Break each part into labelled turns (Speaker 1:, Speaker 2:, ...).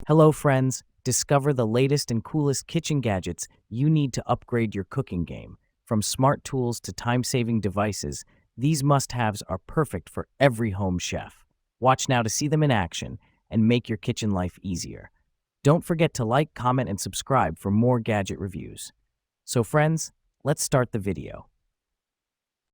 Speaker 1: Hello, friends. Discover the latest and coolest kitchen gadgets you need to upgrade your cooking game. From smart tools to time-saving devices, these must-haves are perfect for every home chef. Watch now to see them in action and make your kitchen life easier. Don't forget to like, comment, and subscribe for more gadget reviews. So friends, let's start the video.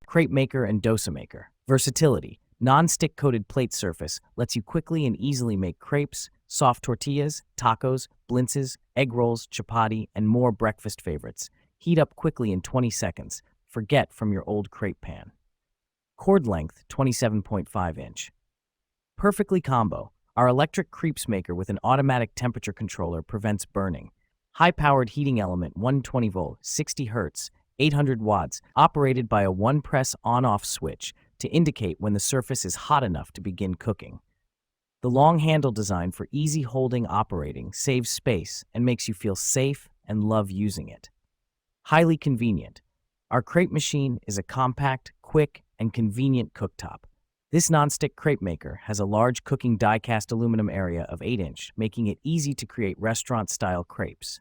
Speaker 1: Crepe Maker and Dosa Maker. Versatility. Non-stick coated plate surface lets you quickly and easily make crepes, soft tortillas, tacos, blintzes, egg rolls, chapati, and more breakfast favorites. Heat up quickly in 20 seconds. Forget from your old crepe pan. Cord length 27.5 inch. Perfectly combo. Our electric crepes maker with an automatic temperature controller prevents burning. High-powered heating element 120 volt, 60 Hz, 800 watts, operated by a one-press on-off switch to indicate when the surface is hot enough to begin cooking. The long handle design for easy holding operating saves space and makes you feel safe and love using it. Highly convenient. Our crepe machine is a compact, quick, and convenient cooktop. This non-stick crepe maker has a large cooking die-cast aluminum area of 8 inch, making it easy to create restaurant-style crepes.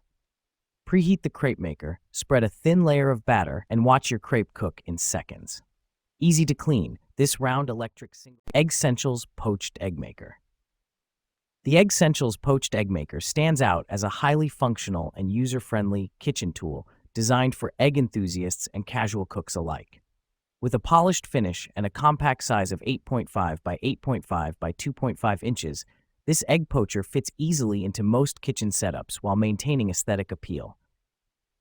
Speaker 1: Preheat the crepe maker, spread a thin layer of batter, and watch your crepe cook in seconds. Easy to clean, this round electric single Eggcentials Poached Egg Maker. The Eggcentials Poached Egg Maker stands out as a highly functional and user-friendly kitchen tool designed for egg enthusiasts and casual cooks alike. With a polished finish and a compact size of 8.5 by 8.5 by 2.5 inches, this egg poacher fits easily into most kitchen setups while maintaining aesthetic appeal.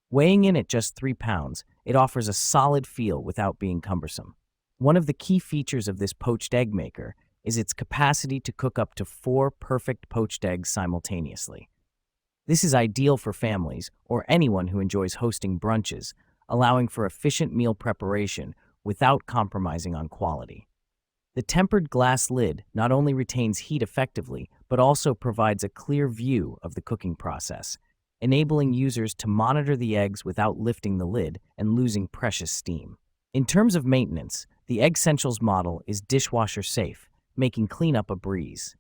Speaker 1: Weighing in at just 3 pounds, it offers a solid feel without being cumbersome. One of the key features of this poached egg maker is its capacity to cook up to 4 perfect poached eggs simultaneously. This is ideal for families or anyone who enjoys hosting brunches, allowing for efficient meal preparation without compromising on quality. The tempered glass lid not only retains heat effectively, but also provides a clear view of the cooking process, enabling users to monitor the eggs without lifting the lid and losing precious steam. In terms of maintenance, the Eggcentials model is dishwasher safe, making cleanup a breeze.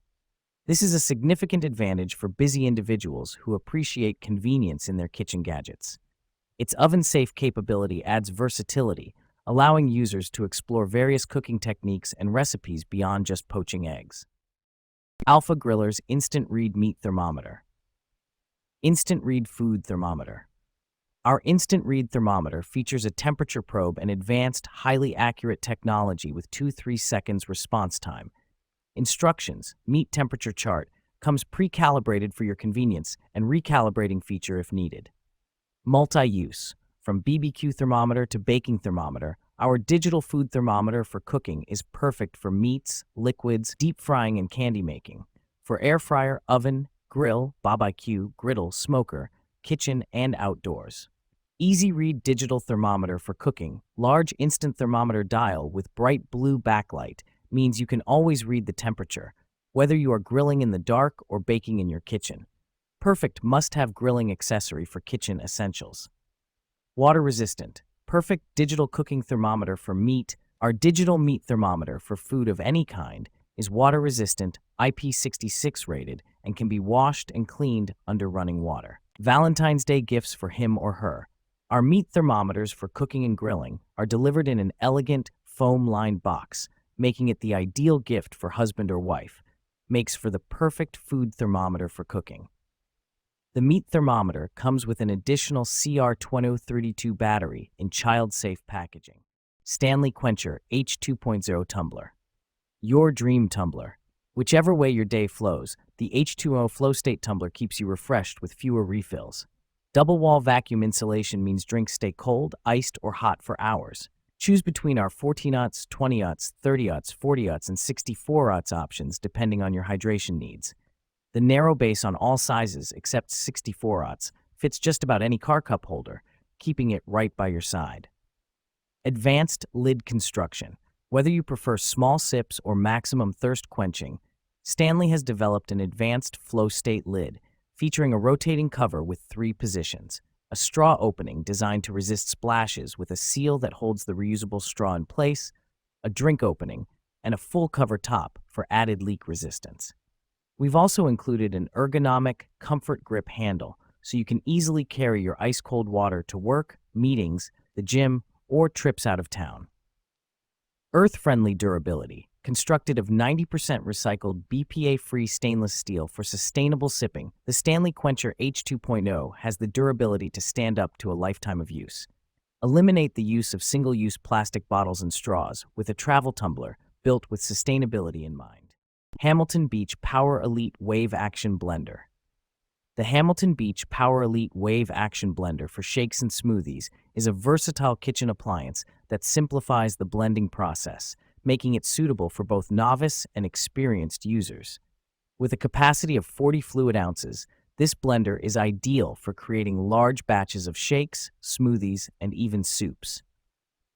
Speaker 1: This is a significant advantage for busy individuals who appreciate convenience in their kitchen gadgets. Its oven-safe capability adds versatility, allowing users to explore various cooking techniques and recipes beyond just poaching eggs. Alpha Griller's Instant Read Meat Thermometer. Instant Read Food Thermometer. Our Instant Read Thermometer features a temperature probe and advanced, highly accurate technology with 2-3 seconds response time. Instructions, meat temperature chart, comes pre-calibrated for your convenience and recalibrating feature if needed. Multi-use. From BBQ thermometer to baking thermometer, our digital food thermometer for cooking is perfect for meats, liquids, deep frying, and candy making. For air fryer, oven, grill, barbecue, griddle, smoker, kitchen, and outdoors. Easy Read digital thermometer for cooking, large instant thermometer dial with bright blue backlight means you can always read the temperature, whether you are grilling in the dark or baking in your kitchen. Perfect must-have grilling accessory for kitchen essentials. Water resistant. Perfect digital cooking thermometer for meat. Our digital meat thermometer for food of any kind is water resistant, IP66 rated, and can be washed and cleaned under running water. Valentine's Day gifts for him or her. Our meat thermometers for cooking and grilling are delivered in an elegant, foam-lined box, making it the ideal gift for husband or wife. Makes for the perfect food thermometer for cooking. The meat thermometer comes with an additional CR2032 battery in child-safe packaging. Stanley Quencher H2.0 Tumbler. Your dream tumbler. Whichever way your day flows, the H2O Flow State Tumbler keeps you refreshed with fewer refills. Double-wall vacuum insulation means drinks stay cold, iced, or hot for hours. Choose between our 14 Aughts, 20 Aughts, 30 Aughts, 40 Aughts, and 64 Aughts options depending on your hydration needs. The narrow base on all sizes except 64 Aughts fits just about any car cup holder, keeping it right by your side. Advanced lid construction. Whether you prefer small sips or maximum thirst quenching, Stanley has developed an advanced flow state lid featuring a rotating cover with 3 positions, a straw opening designed to resist splashes with a seal that holds the reusable straw in place, a drink opening, and a full cover top for added leak resistance. We've also included an ergonomic comfort grip handle so you can easily carry your ice-cold water to work, meetings, the gym, or trips out of town. Earth-friendly durability. Constructed of 90% recycled BPA-free stainless steel for sustainable sipping, the Stanley Quencher H2.0 has the durability to stand up to a lifetime of use. Eliminate the use of single-use plastic bottles and straws with a travel tumbler built with sustainability in mind. Hamilton Beach Power Elite Wave Action Blender. The Hamilton Beach Power Elite Wave Action Blender for shakes and smoothies is a versatile kitchen appliance that simplifies the blending process, making it suitable for both novice and experienced users. With a capacity of 40 fluid ounces, this blender is ideal for creating large batches of shakes, smoothies, and even soups.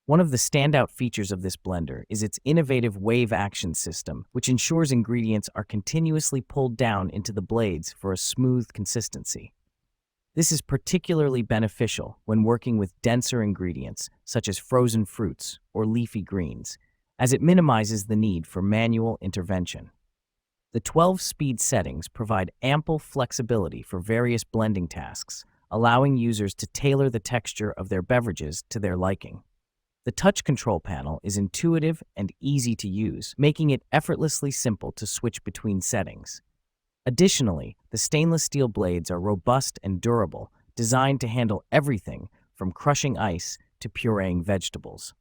Speaker 1: One of the standout features of this blender is its innovative wave action system, which ensures ingredients are continuously pulled down into the blades for a smooth consistency. This is particularly beneficial when working with denser ingredients, such as frozen fruits or leafy greens, as it minimizes the need for manual intervention. The 12-speed settings provide ample flexibility for various blending tasks, allowing users to tailor the texture of their beverages to their liking. The touch control panel is intuitive and easy to use, making it effortlessly simple to switch between settings. Additionally, the stainless steel blades are robust and durable, designed to handle everything from crushing ice to pureeing vegetables.